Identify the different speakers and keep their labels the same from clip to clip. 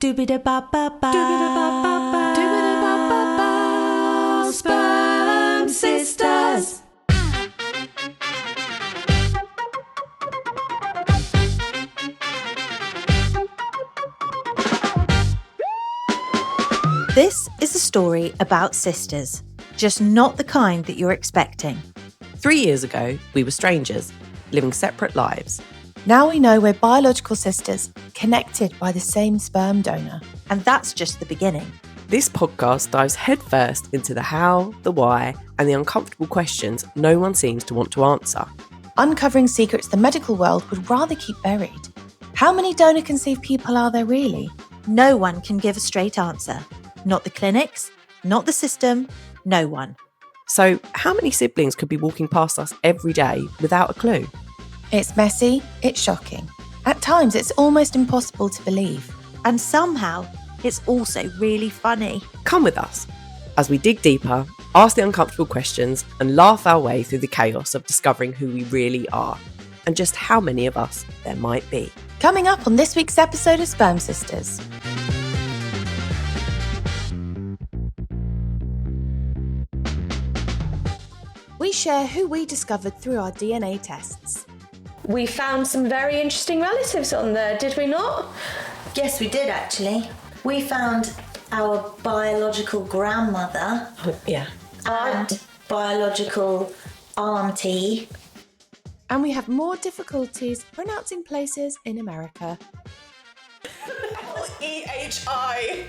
Speaker 1: Doobie-da-ba-ba-ba. Doobie-da-ba-ba-ba. Doobie-da-ba-ba-ba. Sperm Sisters.
Speaker 2: This is a story about sisters, just not the kind that you're expecting.
Speaker 3: 3 years ago, we were strangers, living separate lives.
Speaker 4: Now we know we're biological sisters, connected by the same sperm donor.
Speaker 2: And that's just the beginning.
Speaker 3: This podcast dives headfirst into the how, the why, and the uncomfortable questions no one seems to want to answer.
Speaker 4: Uncovering secrets the medical world would rather keep buried. How many donor-conceived people are there really?
Speaker 2: No one can give a straight answer. Not the clinics, not the system, no one.
Speaker 3: So, how many siblings could be walking past us every day without a clue?
Speaker 4: It's messy, it's shocking. At times, it's almost impossible to believe.
Speaker 2: And somehow, it's also really funny.
Speaker 3: Come with us as we dig deeper, ask the uncomfortable questions, and laugh our way through the chaos of discovering who we really are and just how many of us there might be.
Speaker 4: Coming up on this week's episode of Sperm Sisters. We share who we discovered through our DNA tests.
Speaker 5: We found some very interesting relatives on there, did we not?
Speaker 1: Yes, we did actually. We found our biological grandmother
Speaker 5: Yeah.
Speaker 1: and biological auntie.
Speaker 4: And we have more difficulties pronouncing places in America.
Speaker 5: L-E-H-I.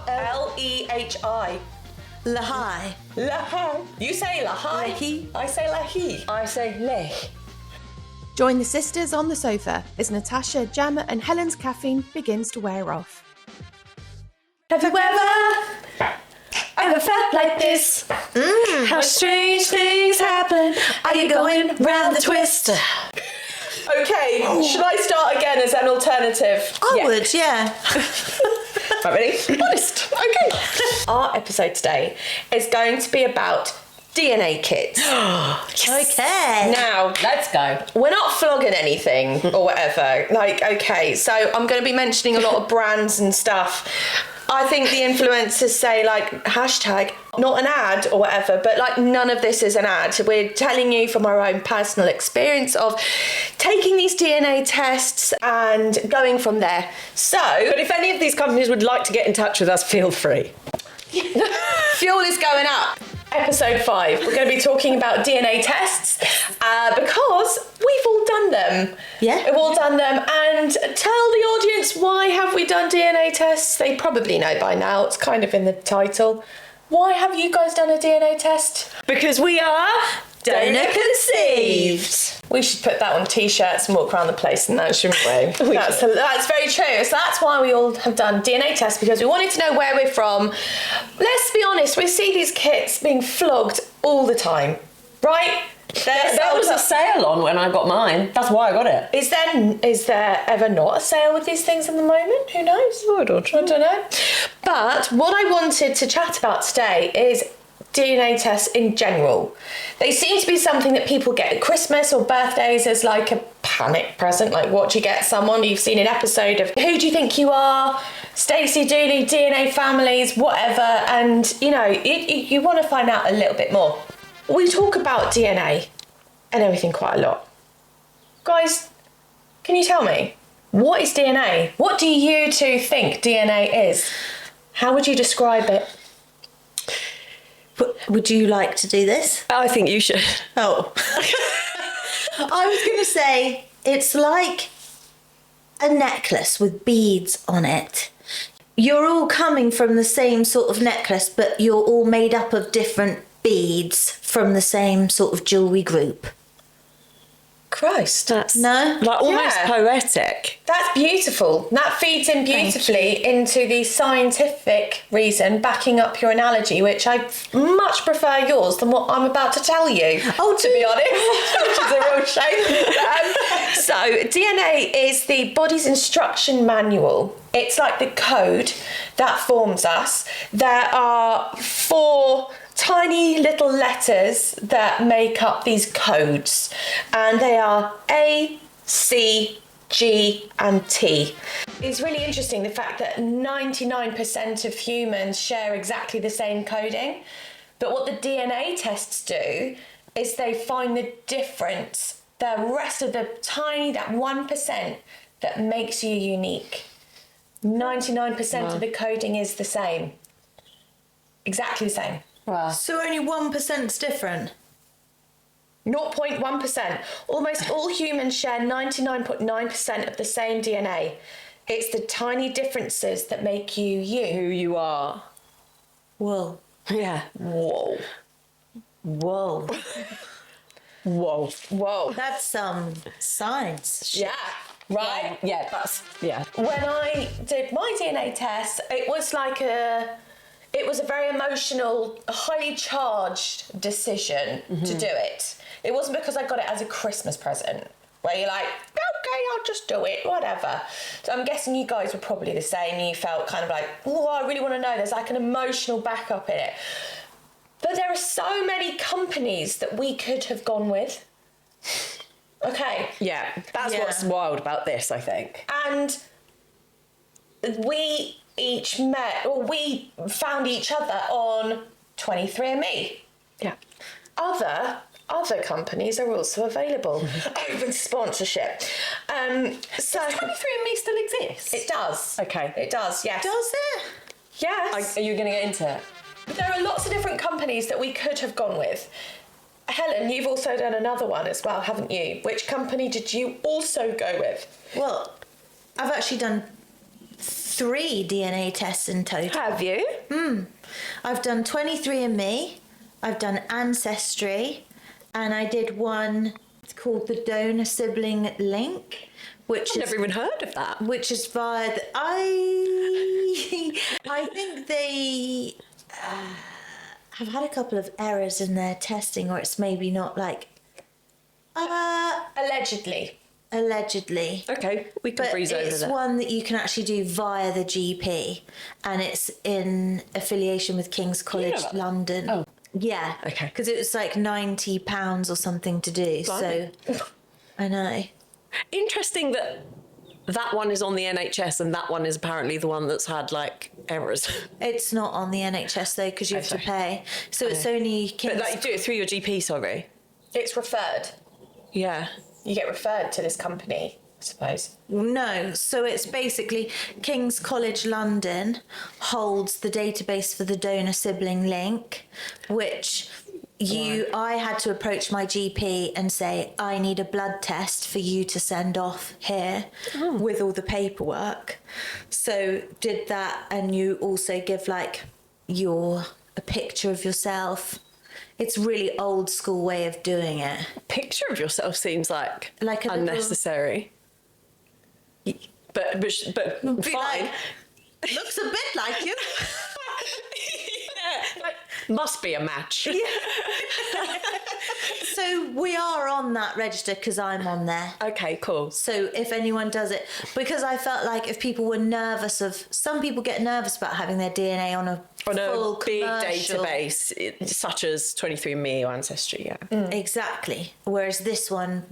Speaker 5: L-E-H-I.
Speaker 1: Lahai.
Speaker 5: Lahai. You say Lahai.
Speaker 1: Lahi.
Speaker 5: I say Lahi. I say Leh.
Speaker 4: Join the sisters on the sofa as Natasha, Jammer and Helen's caffeine begins to wear off.
Speaker 5: Have you ever felt like this? How strange things happen. Are you going round the twist? Okay, should I start again as an alternative?
Speaker 1: I would, yeah.
Speaker 5: Right, ready? Honest. Okay. Our episode today is going to be about DNA kits.
Speaker 1: Okay.
Speaker 5: Now, let's go. We're not flogging anything or whatever. Okay, so I'm going to be mentioning a lot of brands and stuff. I think the influencers say hashtag, not an ad or whatever, but none of this is an ad. We're telling you from our own personal experience of taking these DNA tests and going from there. So,
Speaker 6: But if any of these companies would like to get in touch with us, feel free.
Speaker 5: fuel is going up. Episode 5, we're going to be talking about DNA tests because we've all done them.
Speaker 1: Yeah.
Speaker 5: We've all done them, and tell the audience, why have we done DNA tests? They probably know by now, it's kind of in the title. Why have you guys done a DNA test?
Speaker 6: Because we are
Speaker 5: Donor conceived. We should put that on t-shirts and walk around the place and that, shouldn't we? That's very true. So that's why we all have done DNA tests, because we wanted to know where we're from. Let's be honest, we see these kits being flogged all the time, right?
Speaker 6: There was a sale on when I got mine. That's why I got it.
Speaker 5: Is there ever not a sale with these things at the moment? Who knows? I don't know. But what I wanted to chat about today is DNA tests in general. They seem to be something that people get at Christmas or birthdays as a panic present. What do you get someone? You've seen an episode of Who Do You Think You Are? Stacey Dooley, DNA families, whatever. And, you want to find out a little bit more. We talk about DNA and everything quite a lot. Guys, can you tell me, what is DNA? What do you two think DNA is? How would you describe it?
Speaker 1: Would you like to do this?
Speaker 6: I think you should.
Speaker 1: Oh. I was going to say, it's like a necklace with beads on it. You're all coming from the same sort of necklace, but you're all made up of different beads from the same sort of jewellery group.
Speaker 5: Christ.
Speaker 6: That's
Speaker 1: No?
Speaker 6: almost
Speaker 5: Yeah.
Speaker 6: poetic.
Speaker 5: That's beautiful. That feeds in beautifully into the scientific reason backing up your analogy, which I much prefer yours than what I'm about to tell you.
Speaker 1: Oh,
Speaker 5: to be honest, which is a real shame. So DNA is the body's instruction manual. It's like the code that forms us. There are 4 tiny little letters that make up these codes, and they are A, C, G and T. It's really interesting, the fact that 99% of humans share exactly the same coding. But what the DNA tests do is they find the difference, the rest of the that 1% that makes you unique. 99% of the coding is the same. Exactly the same.
Speaker 6: Wow.
Speaker 1: So only 1%'s different.
Speaker 5: 0.1%. Almost all humans share 99.9% of the same DNA. It's the tiny differences that make you you.
Speaker 6: Who you are.
Speaker 1: Whoa.
Speaker 6: Yeah.
Speaker 1: Whoa.
Speaker 6: Whoa.
Speaker 5: Whoa.
Speaker 1: That's some science shit.
Speaker 5: Yeah. Right?
Speaker 6: Yeah, yeah.
Speaker 5: When I did my DNA test, it was a very emotional, highly charged decision to do it. It wasn't because I got it as a Christmas present, where you're like, okay, I'll just do it, whatever. So I'm guessing you guys were probably the same. You felt kind of like, oh, I really want to know. There's like an emotional backup in it. But there are so many companies that we could have gone with. Okay.
Speaker 6: Yeah, that's what's wild about this, I think.
Speaker 5: And we each met, or we found each other on 23andMe.
Speaker 6: Yeah.
Speaker 5: Other companies are also available. Open sponsorship. So
Speaker 6: 23andMe still exists?
Speaker 5: it does.
Speaker 6: Okay.
Speaker 5: It does, yes.
Speaker 1: Does it?
Speaker 5: Yes.
Speaker 6: Are you going to get into it?
Speaker 5: There are lots of different companies that we could have gone with. Helen, you've also done another one as well, haven't you? Which company did you also go with?
Speaker 1: Well, I've actually done 3 DNA tests in total.
Speaker 6: Have you?
Speaker 1: I've done 23andMe, I've done Ancestry, and I did one called the donor sibling link, which
Speaker 6: I've never even heard of that.
Speaker 1: which is via the, I think they have had a couple of errors in their testing, or it's maybe not like
Speaker 5: Allegedly.
Speaker 6: Okay, we can
Speaker 1: but
Speaker 6: breeze over
Speaker 1: it's
Speaker 6: that.
Speaker 1: one that you can actually do via the GP, and it's in affiliation with King's College
Speaker 6: that?
Speaker 1: London.
Speaker 6: Oh.
Speaker 1: Yeah.
Speaker 6: Okay.
Speaker 1: Because it was like £90 or something to do.
Speaker 6: Blimey.
Speaker 1: So I know.
Speaker 6: Interesting that one is on the NHS and that one is apparently the one that's had like errors.
Speaker 1: It's not on the NHS though, because you have to
Speaker 6: sorry.
Speaker 1: pay. So it's only King's.
Speaker 6: But like, you do it through your GP, sorry.
Speaker 5: It's referred.
Speaker 6: Yeah.
Speaker 5: You get referred to this company, I suppose.
Speaker 1: No, so it's basically King's College London holds the database for the donor sibling link, which I had to approach my GP and say, I need a blood test for you to send off here with all the paperwork. So did that, and you also give like a picture of yourself. It's really old school way of doing it.
Speaker 6: Picture of yourself seems like
Speaker 1: a little-
Speaker 6: unnecessary. But
Speaker 1: Be
Speaker 6: fine.
Speaker 1: like, looks a bit like you.
Speaker 6: Yeah, like, must be a match.
Speaker 1: So we are on that register because I'm on there.
Speaker 6: Okay, cool.
Speaker 1: So if anyone does it, because I felt like if people were nervous some people get nervous about having their DNA on a full
Speaker 6: big
Speaker 1: commercial
Speaker 6: database such as 23andMe or Ancestry, yeah.
Speaker 1: Exactly. Whereas this one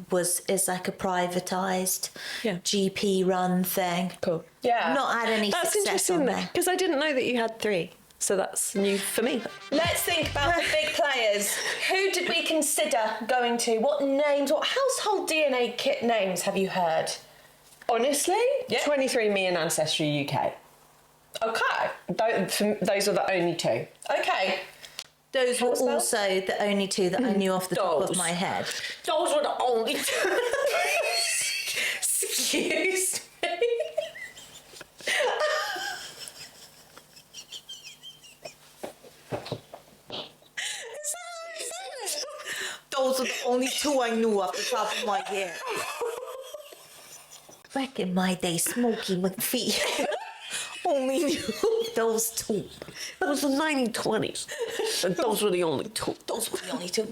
Speaker 1: is like a privatized GP run thing.
Speaker 6: Cool.
Speaker 5: Yeah.
Speaker 1: Not had any
Speaker 6: That's
Speaker 1: success
Speaker 6: interesting
Speaker 1: on there.
Speaker 6: because I didn't know that you had 3. So that's new for me.
Speaker 5: Let's think about the big players. Who did we consider going to? What names, what household DNA kit names have you heard?
Speaker 6: Honestly,
Speaker 5: Yeah.
Speaker 6: 23andMe and Ancestry UK.
Speaker 5: Okay.
Speaker 6: Those are the only 2.
Speaker 5: Okay.
Speaker 1: Those were
Speaker 5: What's that?
Speaker 1: also the only 2 that I knew off the top of
Speaker 6: Those.
Speaker 1: my head.
Speaker 6: Those were the only 2.
Speaker 5: Excuse me.
Speaker 1: Those are the only 2 I knew off the top of my head. Back in my day, Smokey McPhee only knew those 2.
Speaker 6: It was the 1920s. And those were the only 2.
Speaker 1: Those were the only 2.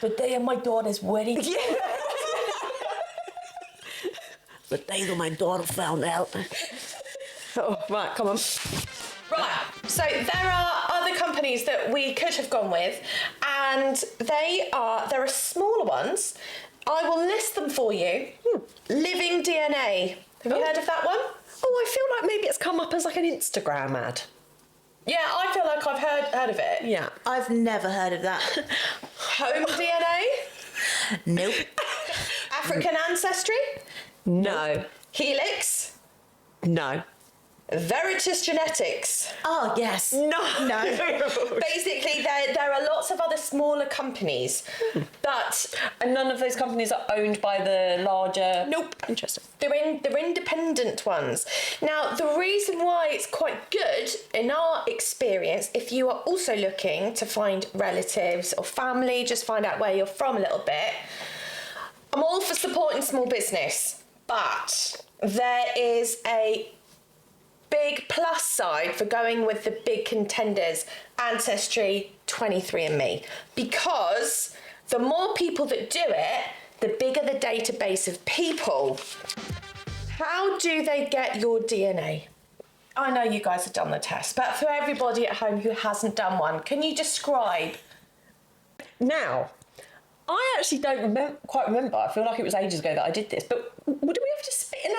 Speaker 5: The day of my daughter's wedding.
Speaker 6: The day that my daughter found out. Oh, right, come on.
Speaker 5: Right, so there are other companies that we could have gone with, and there are smaller ones. I will list them for you. Living DNA. Have you heard of that one?
Speaker 6: Oh, I feel like maybe it's come up as like an Instagram ad.
Speaker 5: Yeah, I feel like I've heard of it.
Speaker 6: Yeah.
Speaker 1: I've never heard of that.
Speaker 5: Home DNA?
Speaker 1: Nope.
Speaker 5: African ancestry?
Speaker 6: No.
Speaker 5: Helix?
Speaker 6: No.
Speaker 5: Veritas Genetics?
Speaker 1: Oh, yes.
Speaker 6: No.
Speaker 5: Basically, there are lots of other smaller companies, but
Speaker 6: And none of those companies are owned by the larger...
Speaker 5: nope.
Speaker 6: Interesting.
Speaker 5: They're independent ones. Now, the reason why it's quite good in our experience, if you are also looking to find relatives or family, just find out where you're from a little bit. I'm all for supporting small business, but there is a big plus side for going with the big contenders, Ancestry, 23andMe, because the more people that do it, the bigger the database of people. How do they get your DNA? I know you guys have done the test, but for everybody at home who hasn't done one, can you describe?
Speaker 6: Now, I actually don't quite remember. I feel like it was ages ago that I did this, but did we have to spit in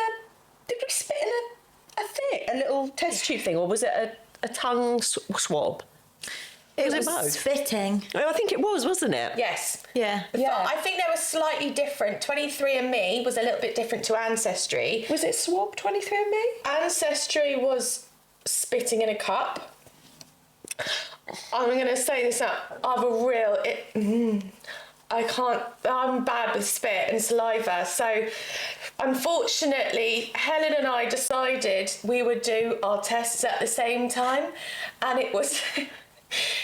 Speaker 6: a thing, a little test tube thing, or was it a tongue swab?
Speaker 1: It
Speaker 6: Was
Speaker 1: was
Speaker 6: it both?
Speaker 1: spitting.
Speaker 6: I think it was, wasn't it?
Speaker 5: Yes.
Speaker 1: Yeah.
Speaker 5: Yeah. I think they were slightly different. 23andMe was a little bit different to Ancestry.
Speaker 6: Was it swab 23andMe?
Speaker 5: Ancestry was spitting in a cup. I'm going to say this out. I'm bad with spit and saliva. So, unfortunately, Helen and I decided we would do our tests at the same time. And it was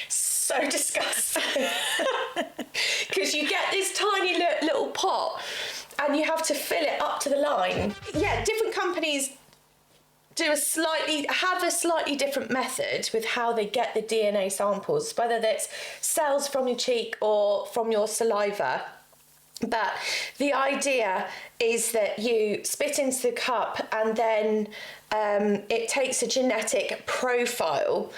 Speaker 5: so disgusting. Because you get this tiny little pot and you have to fill it up to the line. Yeah, different companies have a slightly different method with how they get the DNA samples, whether that's cells from your cheek or from your saliva. But the idea is that you spit into the cup and then it takes a genetic profile.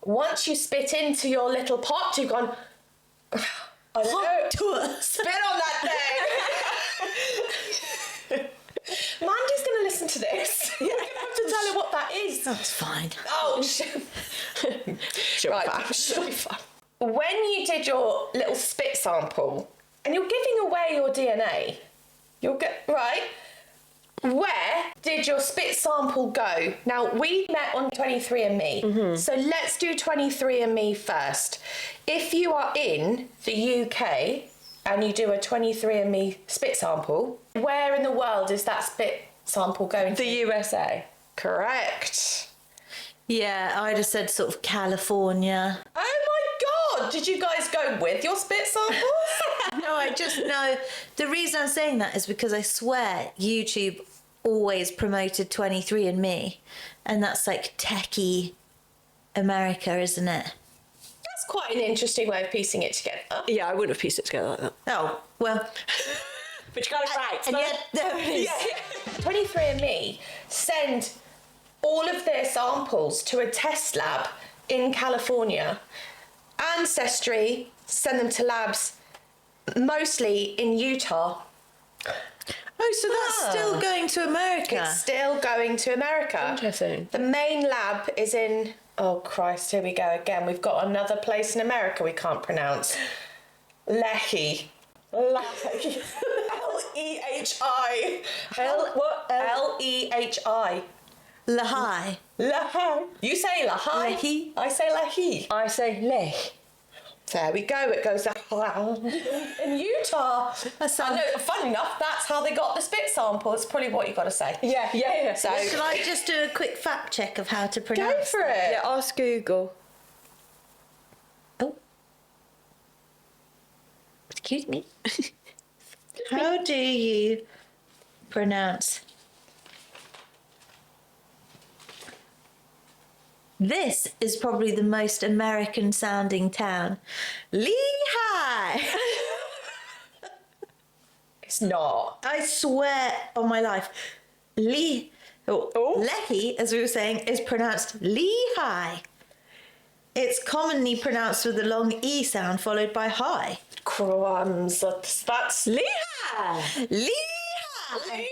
Speaker 5: Once you spit into your little pot, you've gone, I don't know, spit on that thing. Mandy's going to listen to this. You're going to have to tell her what that is.
Speaker 1: That's fine.
Speaker 5: Oh, she'll be fine. When you did your little spit sample, and you're giving away your DNA, right? Where did your spit sample go? Now, we met on 23andMe, so let's do 23andMe first. If you are in the UK and you do a 23andMe spit sample, where in the world is that spit sample going to?
Speaker 6: The USA.
Speaker 5: Correct.
Speaker 1: Yeah, I'd have said sort of California.
Speaker 5: Oh my God! Did you guys go with your spit samples?
Speaker 1: No, I just know. The reason I'm saying that is because I swear YouTube always promoted 23andMe, and that's like techie America, isn't it?
Speaker 5: That's quite an interesting way of piecing it together.
Speaker 6: Yeah, I wouldn't have pieced it together like that.
Speaker 1: Oh, well.
Speaker 6: But you got it right.
Speaker 1: And yet, there it is.
Speaker 5: 23andMe send all of their samples to a test lab in California. Ancestry send them to labs mostly in Utah.
Speaker 1: Oh, so that's still going to America.
Speaker 5: It's still going to America.
Speaker 6: Interesting.
Speaker 5: The main lab is in, oh Christ, here we go again. We've got another place in America we can't pronounce. Lehi. Lehi. L-E-H-I. L-E-H-I.
Speaker 1: Lahai.
Speaker 5: Lehi. You say Lehi.
Speaker 1: Lehi.
Speaker 5: I say Lehi.
Speaker 6: I say leh.
Speaker 5: There we go. It goes in Utah. I know. Fun enough, that's how they got the spit sample. It's probably what you got to say.
Speaker 6: Yeah.
Speaker 5: So
Speaker 1: Shall I just do a quick fact check of how to pronounce
Speaker 5: go for it.
Speaker 6: Yeah, ask Google.
Speaker 1: Oh. Excuse me. How do you pronounce? This is probably the most American sounding town. Lehigh!
Speaker 5: It's not.
Speaker 1: I swear on my life. Lehi, as we were saying, is pronounced Lehigh. It's commonly pronounced with a long E sound followed by high.
Speaker 5: Crumbs. That's
Speaker 6: Lehigh!
Speaker 1: Lehigh!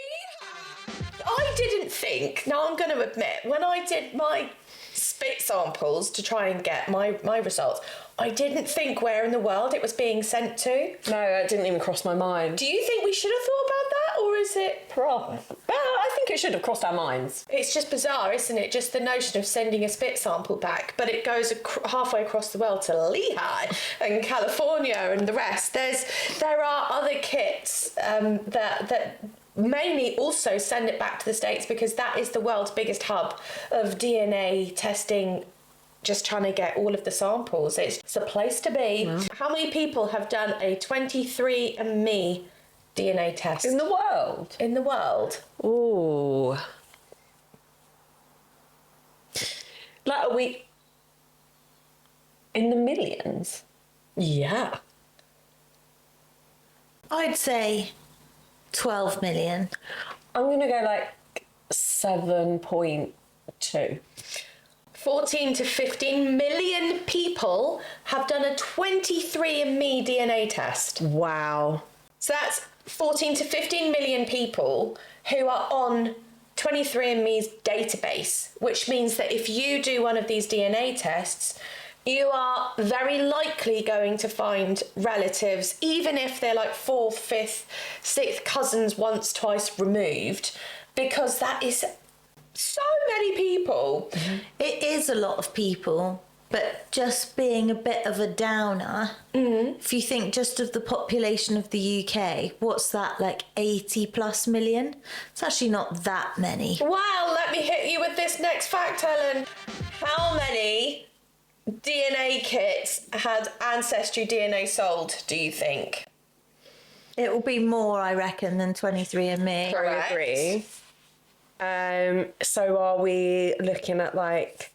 Speaker 5: I didn't think, now I'm going to admit, when I did my spit samples to try and get my results, I didn't think where in the world it was being sent to.
Speaker 6: No, it didn't even cross my mind.
Speaker 5: Do you think we should have thought about that, or is it...
Speaker 6: Probably. Well, I think it should have crossed our minds.
Speaker 5: It's just bizarre, isn't it? Just the notion of sending a spit sample back, but it goes halfway across the world to Lehigh and California and the rest. There are other kits that mainly also send it back to the States, because that is the world's biggest hub of DNA testing, just trying to get all of the samples. It's a place to be. How many people have done a 23andMe DNA test?
Speaker 6: In the world?
Speaker 5: In the world.
Speaker 6: Ooh. Like, are we in the millions?
Speaker 5: Yeah.
Speaker 1: I'd say 12 million.
Speaker 6: I'm going to go like 7.2.
Speaker 5: 14 to 15 million people have done a 23andMe DNA test.
Speaker 6: Wow.
Speaker 5: So that's 14 to 15 million people who are on 23andMe's database, which means that if you do one of these DNA tests, you are very likely going to find relatives, even if they're like 4th, 5th, 6th cousins once, twice removed, because that is so many people.
Speaker 1: It is a lot of people, but just being a bit of a downer, if you think just of the population of the UK, what's that, like 80 plus million? It's actually not that many.
Speaker 5: Wow, let me hit you with this next fact, Helen. How many DNA kits had Ancestry DNA sold, do you think?
Speaker 1: It will be more, I reckon, than 23andMe.
Speaker 5: Correct.
Speaker 6: I agree. So are we looking at like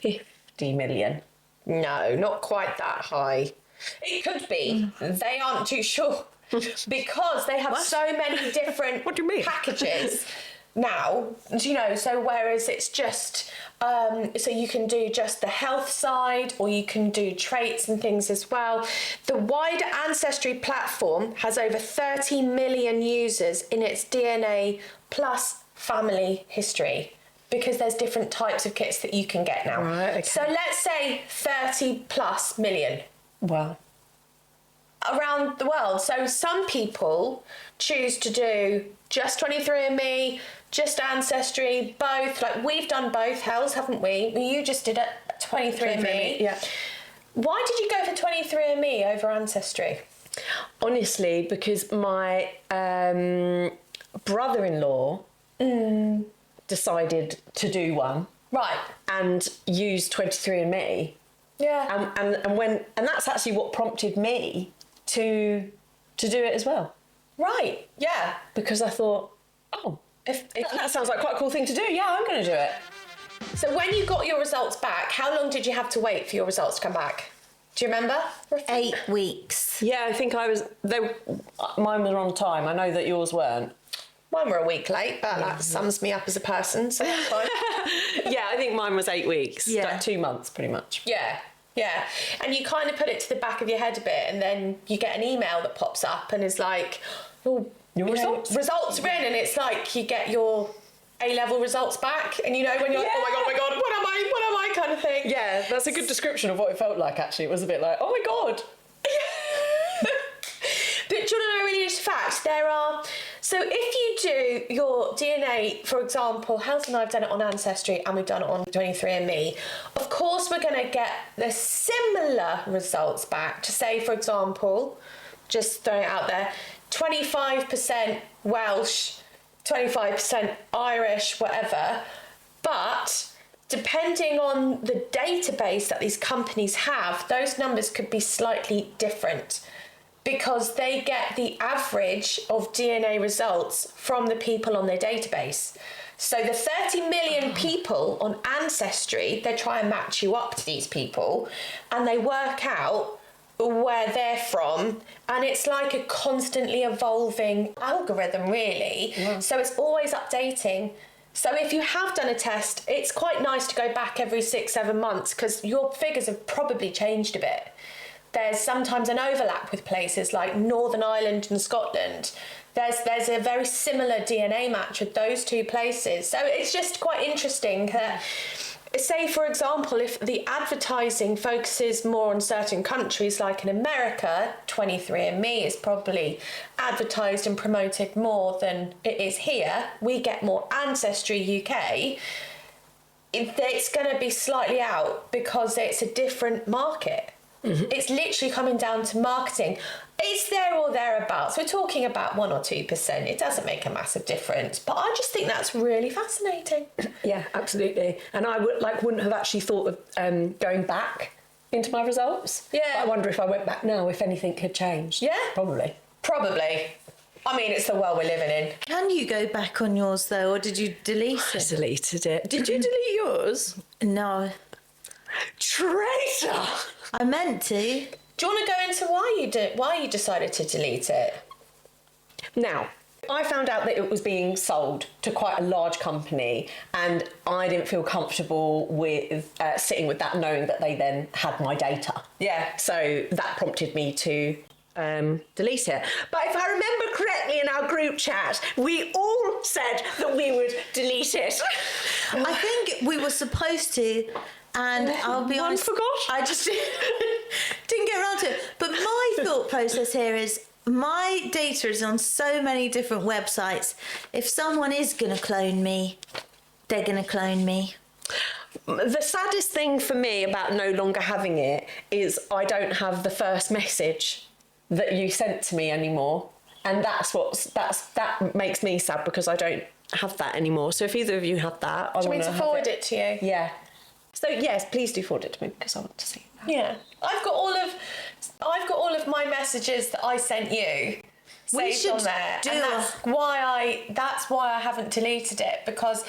Speaker 6: 50 million?
Speaker 5: No, not quite that high. It could be. They aren't too sure because they have so many different
Speaker 6: What do you mean?
Speaker 5: packages now. You know, so whereas it's just so you can do just the health side, or you can do traits and things as well. The wider Ancestry platform has over 30 million users in its DNA plus family history, because there's different types of kits that you can get now.
Speaker 6: Right, okay.
Speaker 5: So let's say 30 plus million
Speaker 6: Wow.
Speaker 5: around the world. So some people choose to do just 23andMe, just Ancestry, both. Like, we've done both, Hells, haven't we? You just did it 23andMe.
Speaker 6: Yeah.
Speaker 5: Why did you go for 23andMe over Ancestry?
Speaker 6: Honestly, because my brother-in-law decided to do one
Speaker 5: Right.
Speaker 6: and use 23andMe.
Speaker 5: Yeah.
Speaker 6: And that's actually what prompted me to do it as well,
Speaker 5: Right. Yeah.
Speaker 6: because I thought, oh, if that sounds like quite a cool thing to do, yeah, I'm going to do it.
Speaker 5: So when you got your results back, how long did you have to wait for your results to come back? Do you remember?
Speaker 1: 8 weeks.
Speaker 6: Yeah, I think mine was on time. I know that yours weren't.
Speaker 5: Mine were a week late, but that sums me up as a person, so that's fine.
Speaker 6: Yeah, I think mine was 8 weeks.
Speaker 1: Yeah.
Speaker 6: Like 2 months, pretty much.
Speaker 5: Yeah, yeah. And you kind of put it to the back of your head a bit, and then you get an email that pops up and is like, oh,
Speaker 6: Your results.
Speaker 5: results are in, and it's like you get your A-level results back, and you know when you're like, oh my god, what am I kind of thing.
Speaker 6: Yeah, that's a good description of what it felt like, actually. It was a bit like, oh my God.
Speaker 5: But do you want to know a really interesting fact? So if you do your DNA, for example, Helen and I have done it on Ancestry and we've done it on 23andMe, of course we're going to get the similar results back. To say, for example, just throwing it out there, 25% Welsh, 25% Irish, whatever, but depending on the database that these companies have, those numbers could be slightly different, because they get the average of DNA results from the people on their database. So the 30 million people on Ancestry, they try and match you up to these people, and they work out where they're from, and it's like a constantly evolving algorithm, really. Yeah. So it's always updating. So if you have done a test, it's quite nice to go back every 6-7 months, because your figures have probably changed a bit. There's sometimes an overlap with places like Northern Ireland and Scotland. There's a very similar DNA match with those two places. So it's just quite interesting that, say for example, if the advertising focuses more on certain countries, like in America, 23andMe is probably advertised and promoted more than it is here. We get more Ancestry UK. It's going to be slightly out because it's a different market. Mm-hmm. It's literally coming down to marketing. It's there or thereabouts. We're talking about 1 or 2%. It doesn't make a massive difference. But I just think that's really fascinating.
Speaker 6: Yeah, absolutely. And I wouldn't have actually thought of going back into my results.
Speaker 5: Yeah.
Speaker 6: But I wonder if I went back now, if anything had changed.
Speaker 5: Yeah.
Speaker 6: Probably.
Speaker 5: I mean, it's the world we're living in.
Speaker 1: Can you go back on yours though, or did you delete
Speaker 6: I
Speaker 1: it?
Speaker 6: deleted it. Did you delete yours?
Speaker 1: No,
Speaker 6: Traitor!
Speaker 1: I meant to.
Speaker 5: Do you want to go into why you decided to delete it?
Speaker 6: Now, I found out that it was being sold to quite a large company, and I didn't feel comfortable with sitting with that, knowing that they then had my data.
Speaker 5: Yeah.
Speaker 6: So that prompted me to delete it. But if I remember correctly, in our group chat, we all said that we would delete it.
Speaker 1: I think we were supposed to, and I'll be honest,
Speaker 6: forgot.
Speaker 1: I just didn't get around to it. But my thought process here is, my data is on so many different websites. If someone is going to clone me, they're going to clone me.
Speaker 6: The saddest thing for me about no longer having it is I don't have the first message that you sent to me anymore, and that makes me sad because I don't have that anymore. So if either of you have that, I
Speaker 5: Do you want me to forward it to you?
Speaker 6: Yeah. So yes, please do forward it to me because I want to see that.
Speaker 5: Yeah. I've got all of my messages that I sent you saved on there.
Speaker 1: do
Speaker 5: And that's why I haven't deleted it, because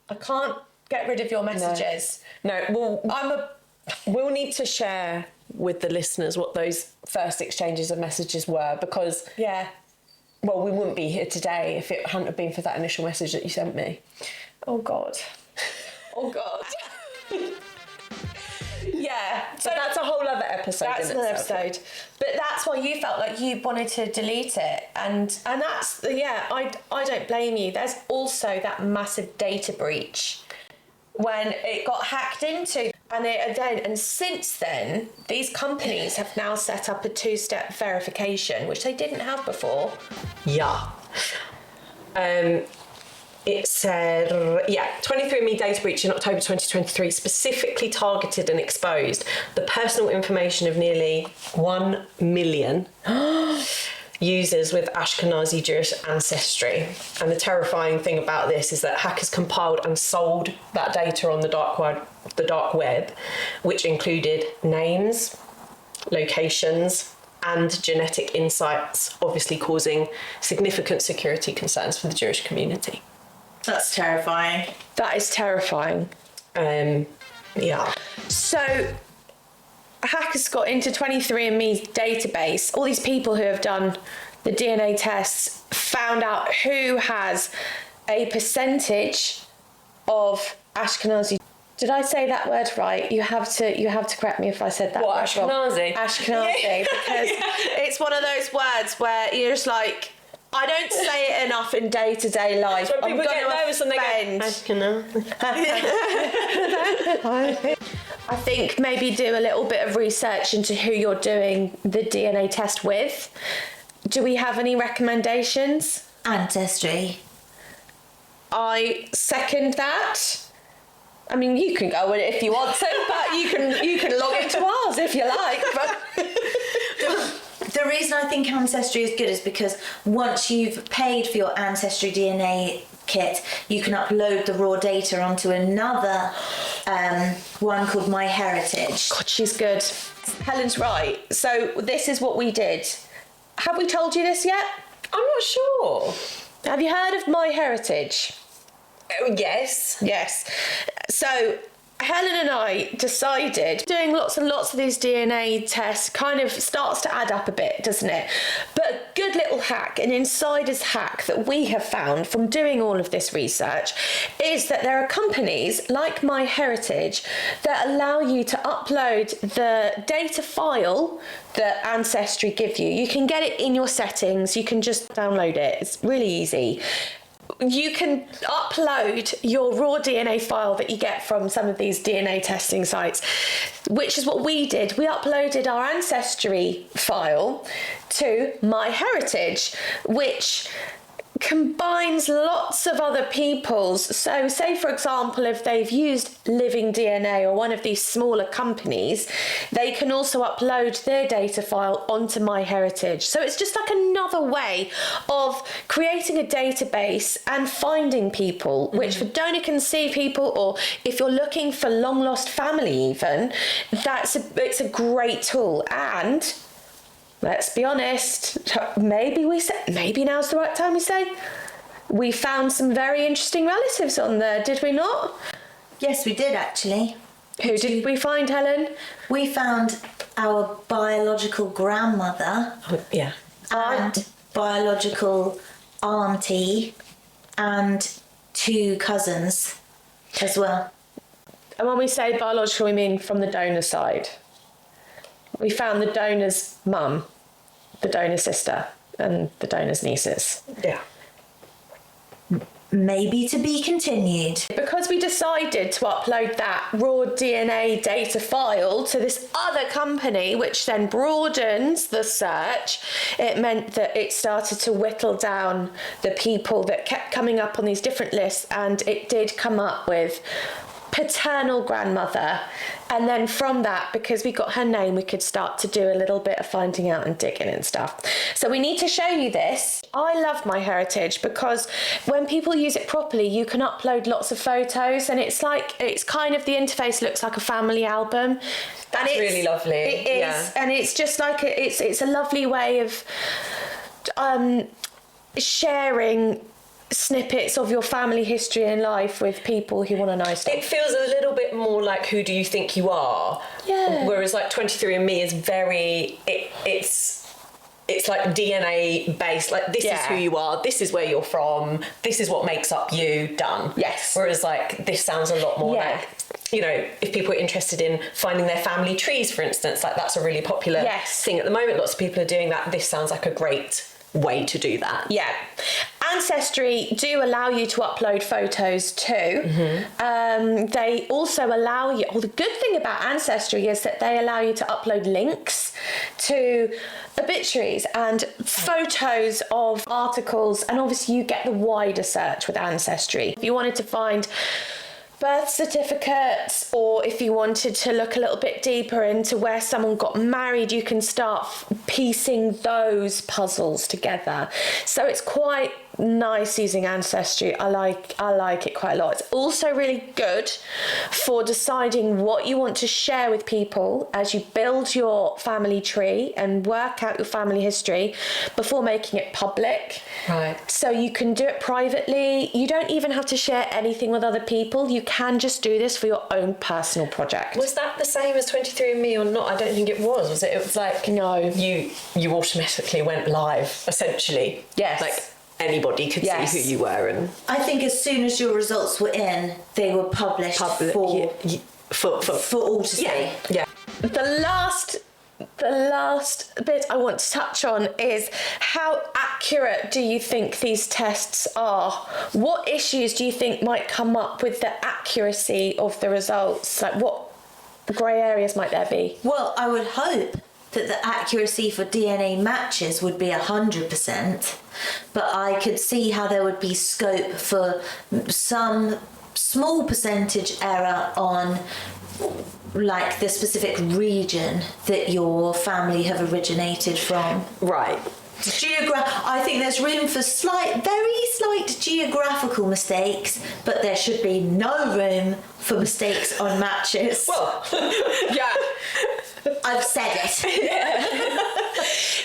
Speaker 5: I can't get rid of your messages.
Speaker 6: No, we'll need to share with the listeners what those first exchanges of messages were, because
Speaker 5: Yeah.
Speaker 6: well, we wouldn't be here today if it hadn't have been for that initial message that you sent me.
Speaker 5: Oh God. Oh God. Yeah.
Speaker 6: So that's a whole other episode.
Speaker 5: That's
Speaker 6: in
Speaker 5: another
Speaker 6: itself.
Speaker 5: episode. But that's why you felt like you wanted to delete it, and that's I don't blame you. There's also that massive data breach when it got hacked into, and since then these companies have now set up a 2-step verification, which they didn't have before.
Speaker 6: Yeah. It said, 23andMe data breach in October 2023 specifically targeted and exposed the personal information of nearly 1 million users with Ashkenazi Jewish ancestry. And the terrifying thing about this is that hackers compiled and sold that data on the dark web, which included names, locations, and genetic insights, obviously causing significant security concerns for the Jewish community.
Speaker 1: That's terrifying.
Speaker 5: That is terrifying.
Speaker 6: Yeah.
Speaker 5: So hackers got into 23andMe's database. All these people who have done the DNA tests found out who has a percentage of Ashkenazi. Did I say that word right? You have to correct me if I said that
Speaker 6: What,
Speaker 5: word wrong.
Speaker 6: Ashkenazi?
Speaker 5: Ashkenazi, because it's one of those words where you're just like, I don't say it enough in day-to-day life.
Speaker 6: So people get nervous and they
Speaker 5: offend.
Speaker 6: go, Ashkenazi.
Speaker 5: I think maybe do a little bit of research into who you're doing the DNA test with. Do we have any recommendations?
Speaker 1: Ancestry.
Speaker 5: I second that. I mean, you can go with it if you want to, but you can log into ours if you like. But
Speaker 1: The reason I think Ancestry is good is because once you've paid for your Ancestry DNA kit, you can upload the raw data onto another one called MyHeritage.
Speaker 5: God, she's good. Helen's right. So this is what we did. Have we told you this yet?
Speaker 6: I'm not sure.
Speaker 5: Have you heard of MyHeritage?
Speaker 6: Oh, yes.
Speaker 5: Yes. So Helen and I decided doing lots and lots of these DNA tests kind of starts to add up a bit, doesn't it? But a good little hack, an insider's hack that we have found from doing all of this research is that there are companies like MyHeritage that allow you to upload the data file that Ancestry give you. You can get it in your settings, you can just download it. It's really easy. You can upload your raw DNA file that you get from some of these DNA testing sites, which is what we did. We uploaded our Ancestry file to MyHeritage, which combines lots of other people's. So say, for example, if they've used Living DNA or one of these smaller companies, they can also upload their data file onto MyHeritage. So it's just like another way of creating a database and finding people, which for donor conceived people, or if you're looking for long lost family even, it's a great tool. And let's be honest, maybe now's the right time we say. We found some very interesting relatives on there, did we not?
Speaker 1: Yes, we did actually.
Speaker 5: Who did we find, Helen?
Speaker 1: We found our biological grandmother
Speaker 6: Yeah.
Speaker 1: and biological auntie and 2 cousins as well.
Speaker 5: And when we say biological, we mean from the donor side. We found the donor's mum, the donor's sister, and the donor's nieces.
Speaker 6: Yeah.
Speaker 1: Maybe to be continued.
Speaker 5: Because we decided to upload that raw DNA data file to this other company, which then broadens the search, it meant that it started to whittle down the people that kept coming up on these different lists, and it did come up with paternal grandmother. And then from that, because we got her name, we could start to do a little bit of finding out and digging and stuff. So we need to show you this. I love MyHeritage because when people use it properly, you can upload lots of photos, and it's kind of, the interface looks like a family album.
Speaker 6: That's really lovely.
Speaker 5: It is,
Speaker 6: yeah.
Speaker 5: And it's just like it's a lovely way of sharing snippets of your family history and life with people who want to know stuff.
Speaker 6: It feels a little bit more like who do you think you are?
Speaker 5: Yeah.
Speaker 6: Whereas like 23andMe is very it's like DNA based, like this is who you are, this is where you're from, this is what makes up you, done.
Speaker 5: Yes.
Speaker 6: Whereas like this sounds a lot more like, you know, if people are interested in finding their family trees, for instance, like that's a really popular thing at the moment. Lots of people are doing that. This sounds like a great way to do that.
Speaker 5: Yeah. Ancestry do allow you to upload photos too. They also allow you, the good thing about Ancestry is that they allow you to upload links to obituaries and photos of articles, and obviously you get the wider search with Ancestry. If you wanted to find birth certificates, or if you wanted to look a little bit deeper into where someone got married, you can start piecing those puzzles together. So it's quite nice using Ancestry. I like it quite a lot. It's also really good for deciding what you want to share with people as you build your family tree and work out your family history before making it public.
Speaker 6: Right.
Speaker 5: So you can do it privately. You don't even have to share anything with other people. You can just do this for your own personal project.
Speaker 6: Was that the same as 23andMe or not? I don't think it was. Was it? It was like,
Speaker 5: no.
Speaker 6: You automatically went live, essentially.
Speaker 5: Yes.
Speaker 6: Like anybody could see who you were. And
Speaker 1: I think as soon as your results were in, they were published for all to see.
Speaker 6: Yeah.
Speaker 5: The last bit I want to touch on is how accurate do you think these tests are? What issues do you think might come up with the accuracy of the results? Like what grey areas might there be?
Speaker 1: Well, I would hope that the accuracy for DNA matches would be 100%, but I could see how there would be scope for some small percentage error on like the specific region that your family have originated from.
Speaker 6: Right.
Speaker 1: I think there's room for very slight geographical mistakes, but there should be no room for mistakes on matches.
Speaker 6: Well, yeah.
Speaker 1: I've said it.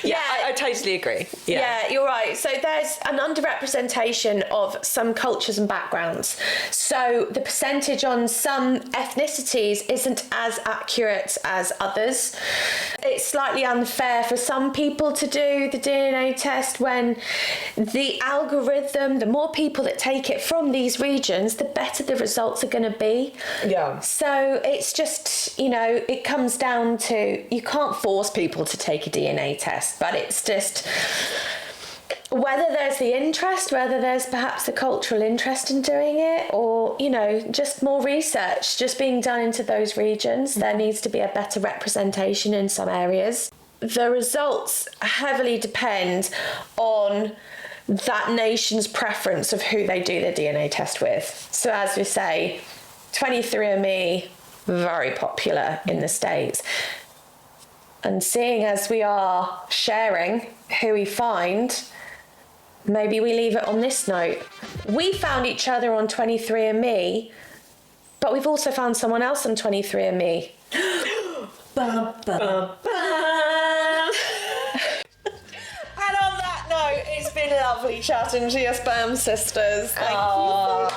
Speaker 6: Yeah, I totally agree.
Speaker 5: Yeah, you're right. So there's an underrepresentation of some cultures and backgrounds. So the percentage on some ethnicities isn't as accurate as others. It's slightly unfair for some people to do the DNA test when the algorithm, the more people that take it from these regions, the better the results are going to be.
Speaker 6: Yeah.
Speaker 5: So it's just, it comes down to, you can't force people to take a DNA test, but it's just whether there's the interest, whether there's perhaps the cultural interest in doing it, or, just more research just being done into those regions. There needs to be a better representation in some areas. The results heavily depend on that nation's preference of who they do their DNA test with. So as we say, 23andMe, very popular in the States. And seeing as we are sharing who we find, maybe we leave it on this note. We found each other on 23andMe, but we've also found someone else on 23andMe.
Speaker 1: Bum, bum, bum.
Speaker 5: And on that note, it's been lovely chatting to your sperm sisters. Thank you so